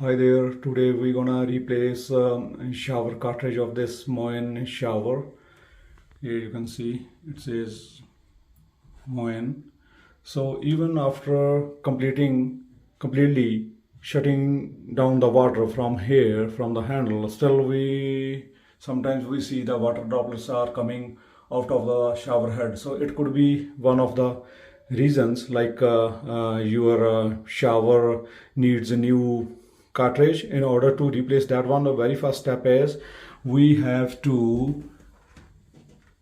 Hi there, today we're gonna replace shower cartridge of this Moen shower. Here you can see it says Moen. So even after completely shutting down the water from here, from the handle, still sometimes we see the water droplets are coming out of the shower head. So it could be one of the reasons, like your shower needs a new cartridge. In order to replace that one, the very first step is we have to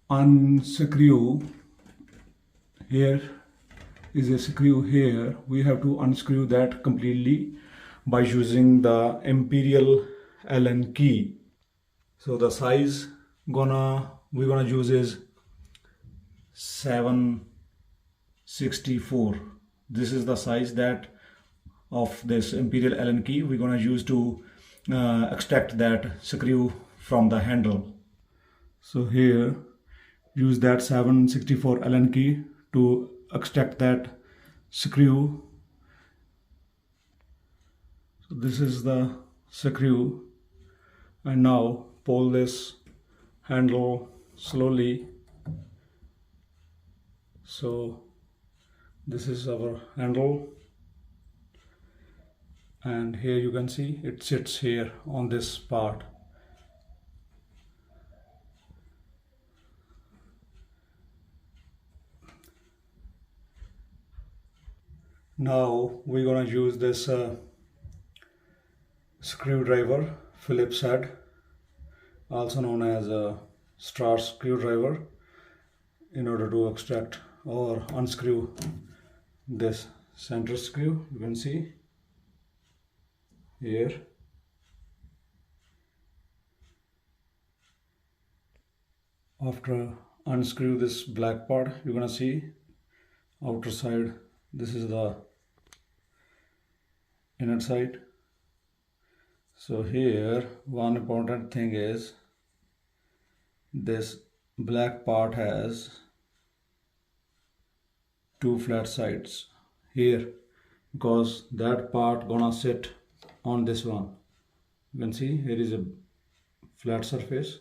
unscrew. Here is a screw here. We have to unscrew that completely by using the imperial Allen key. So the size we're gonna use is 764. This is the size that of this imperial Allen key we're gonna use to extract that screw from the handle. So here use that 764 Allen key to extract that screw. So this is the screw, and now pull this handle slowly. So this is our handle, and here you can see it sits here on this part. Now we're gonna use this screwdriver, Phillips head, also known as a star screwdriver, in order to extract or unscrew this center screw. You can see here. After unscrew this black part, you're gonna see outer side. This is the inner side. So here one important thing is this black part has two flat sides here, because that part gonna sit on this one. You can see here is a flat surface.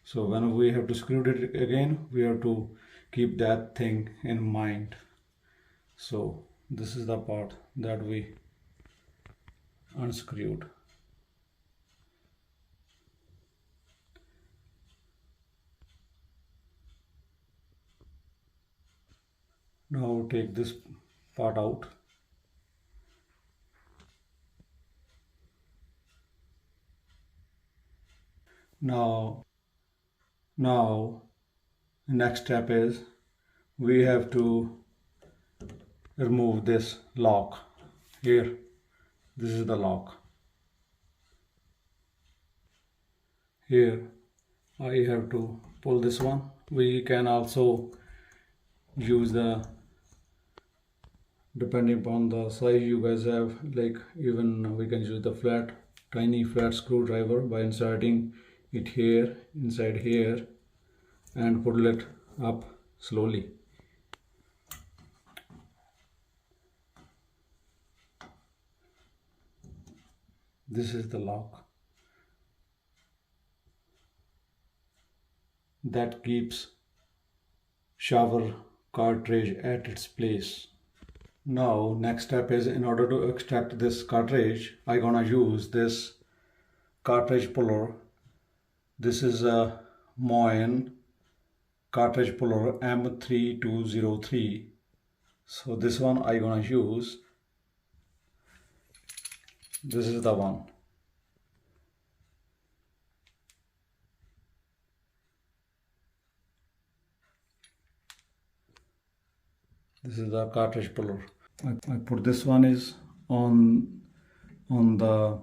So when we have to screw it again, we have to keep that thing in mind. So this is the part that we unscrewed. Now take this part out. Now next step is we have to remove this lock here. This is the lock. Here I have to pull this one. We can also use the, depending upon the size you guys have, like even we can use the tiny flat screwdriver by inserting it here, inside here, and pull it up slowly. This is the lock that keeps shower cartridge at its place. Now next step is, in order to extract this cartridge, I'm gonna use this cartridge puller. This is a Moen cartridge puller M3203. So this one I'm gonna use. This is the one. This is the cartridge puller. I put this one is on the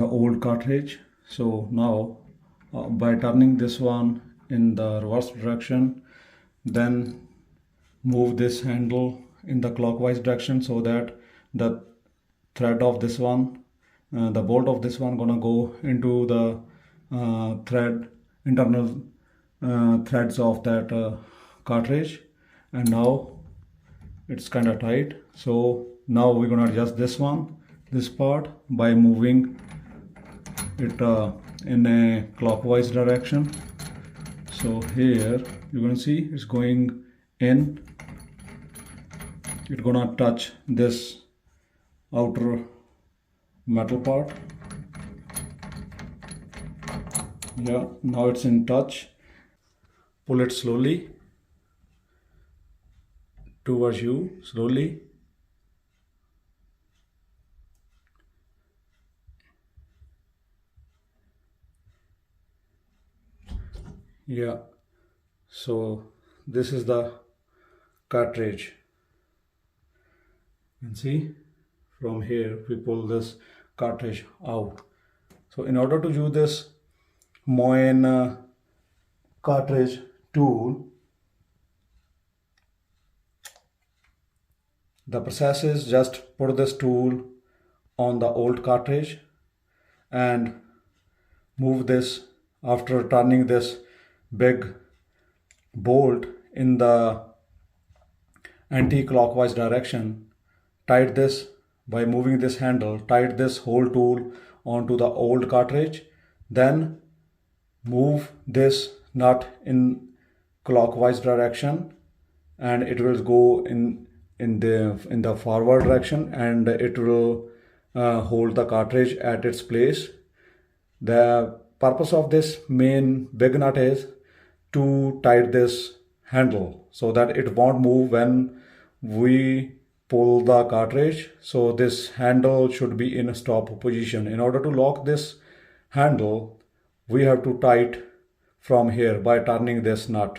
old cartridge. So now by turning this one in the reverse direction, then move this handle in the clockwise direction, so that the thread of this one, the bolt of this one gonna go into the internal threads of that cartridge. And now it's kind of tight, so now we're gonna adjust this one this part by moving it in a clockwise direction. So here you can see it's going in. It's gonna touch this outer metal part. Yeah, now it's in touch. Pull it slowly towards you, slowly. Yeah, so this is the cartridge. You can see from here we pull this cartridge out. So in order to use this Moen cartridge tool, the process is just put this tool on the old cartridge and move this. After turning this big bolt in the anti-clockwise direction, tight this by moving this handle, tight this whole tool onto the old cartridge, then move this nut in clockwise direction and it will go in the forward direction, and it will hold the cartridge at its place. The purpose of this main big nut is to tight this handle so that it won't move when we pull the cartridge. So this handle should be in a stop position. In order to lock this handle, we have to tight from here by turning this nut.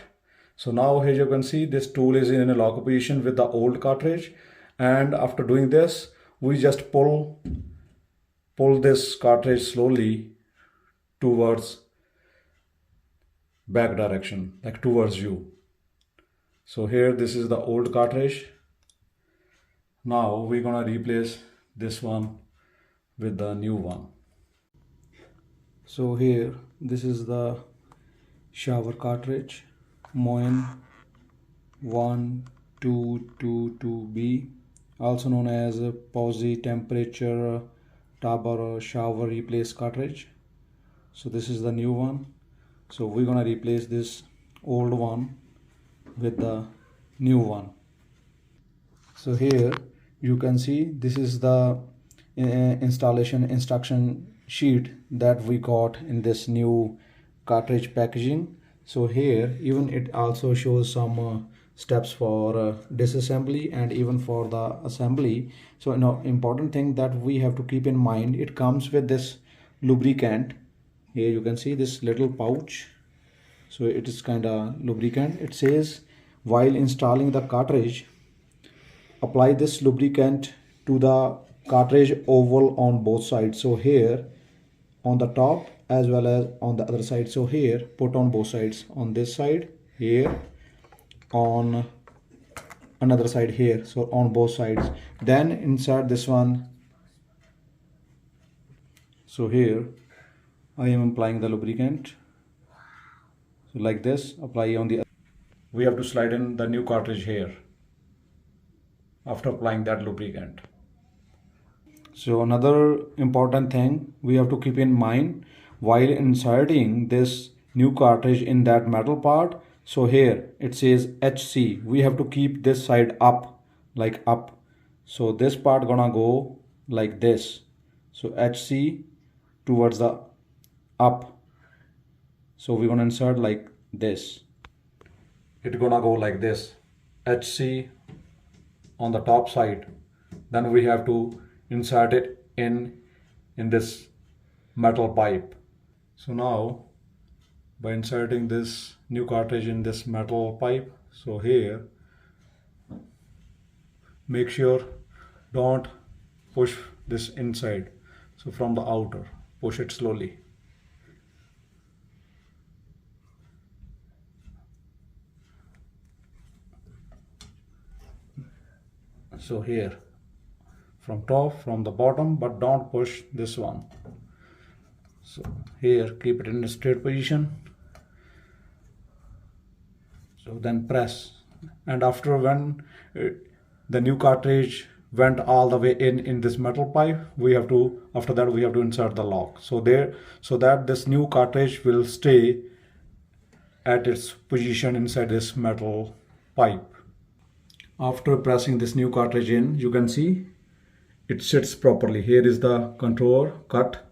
So now here you can see this tool is in a lock position with the old cartridge, and after doing this we just pull this cartridge slowly towards back direction, like towards you. So here this is the old cartridge. Now we're gonna replace this one with the new one. So here this is the shower cartridge, Moen 1222B, also known as a Posi temperature tub shower replace cartridge. So this is the new one. So we're gonna replace this old one with the new one. So here you can see this is the installation instruction sheet that we got in this new cartridge packaging. So here even it also shows some steps for disassembly and even for the assembly. So important thing that we have to keep in mind, it comes with this lubricant. Here you can see this little pouch. So it is kind of lubricant. It says while installing the cartridge, apply this lubricant to the cartridge oval on both sides. So here on the top as well as on the other side. So here put on both sides, on this side, here, on another side here, so on both sides. Then insert this one. So here I am applying the lubricant. So like this, apply on the other. We have to slide in the new cartridge here after applying that lubricant. So another important thing we have to keep in mind while inserting this new cartridge in that metal part. So here it says HC. We have to keep this side up, like up. So this part gonna go like this. So HC towards the up. So we're gonna insert like this. It's gonna go like this. HC on the top side. Then we have to insert it in this metal pipe. So now by inserting this new cartridge in this metal pipe, so here make sure don't push this inside. So from the outer, push it slowly. So here from top, from the bottom, but don't push this one. So here keep it in a straight position. So then press, and after when the new cartridge went all the way in this metal pipe, we have to, after that we have to insert the lock, so that this new cartridge will stay at its position inside this metal pipe. After pressing this new cartridge in, you can see it sits properly. Here is the controller cut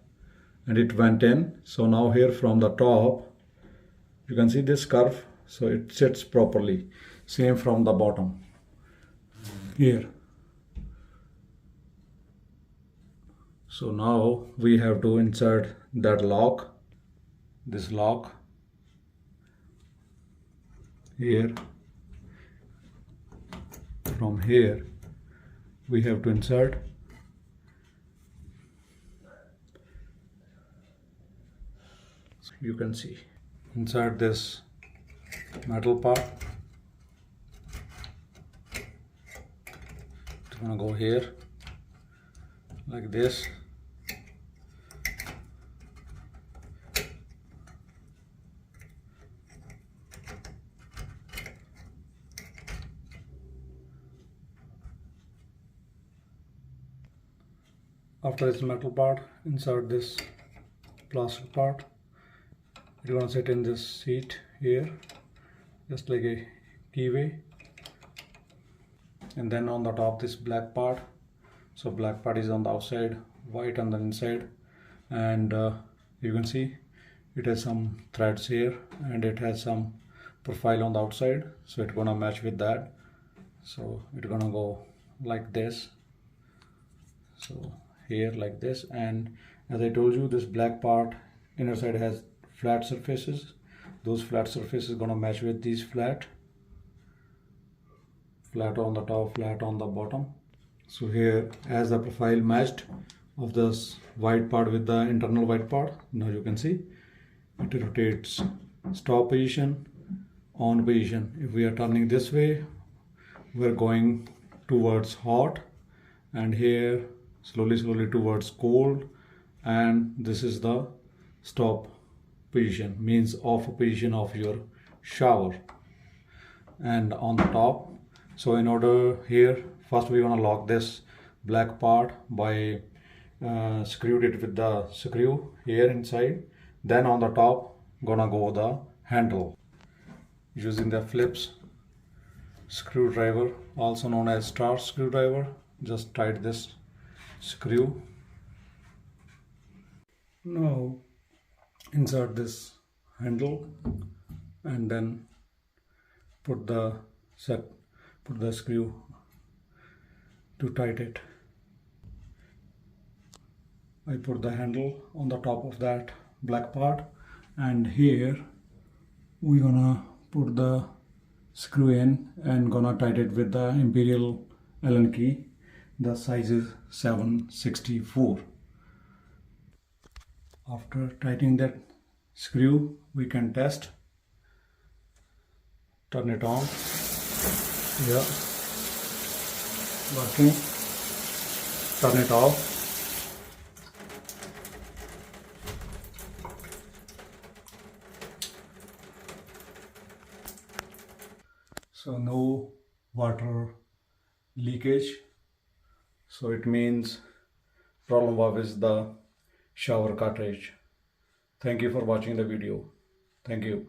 and it went in. So now here from the top you can see this curve, so it sits properly. Same from the bottom here. So now we have to insert that lock, this lock here. From here we have to insert. So you can see, insert this metal part. It's gonna go here like this. After this metal part, insert this plastic part. It's gonna sit in this seat here, just like a keyway. And then on the top, this black part. So black part is on the outside, white on the inside, and you can see it has some threads here, and it has some profile on the outside. So it's gonna match with that. So it's gonna go like this. So here like this, and as I told you, this black part inner side has flat surfaces. Those flat surfaces gonna match with these flat on the top, flat on the bottom. So here, as the profile matched of this white part with the internal white part, now you can see it rotates. Stop position, on position. If we are turning this way, we're going towards hot, and here slowly towards cold, and this is the stop position, means off position of your shower. And on the top, so in order here, first we're gonna lock this black part by screwed it with the screw here inside. Then on the top gonna go the handle using the Phillips screwdriver, also known as star screwdriver. Just tight this screw. Now insert this handle and then put the screw to tighten it. I put the handle on the top of that black part, and here we're gonna put the screw in and gonna tighten it with the Imperial Allen key. The size is 7/64. After tightening that screw, we can test. Turn it on. Yeah, working. Turn it off. So no water leakage. So it means problem was the shower cartridge. Thank you for watching the video. Thank you.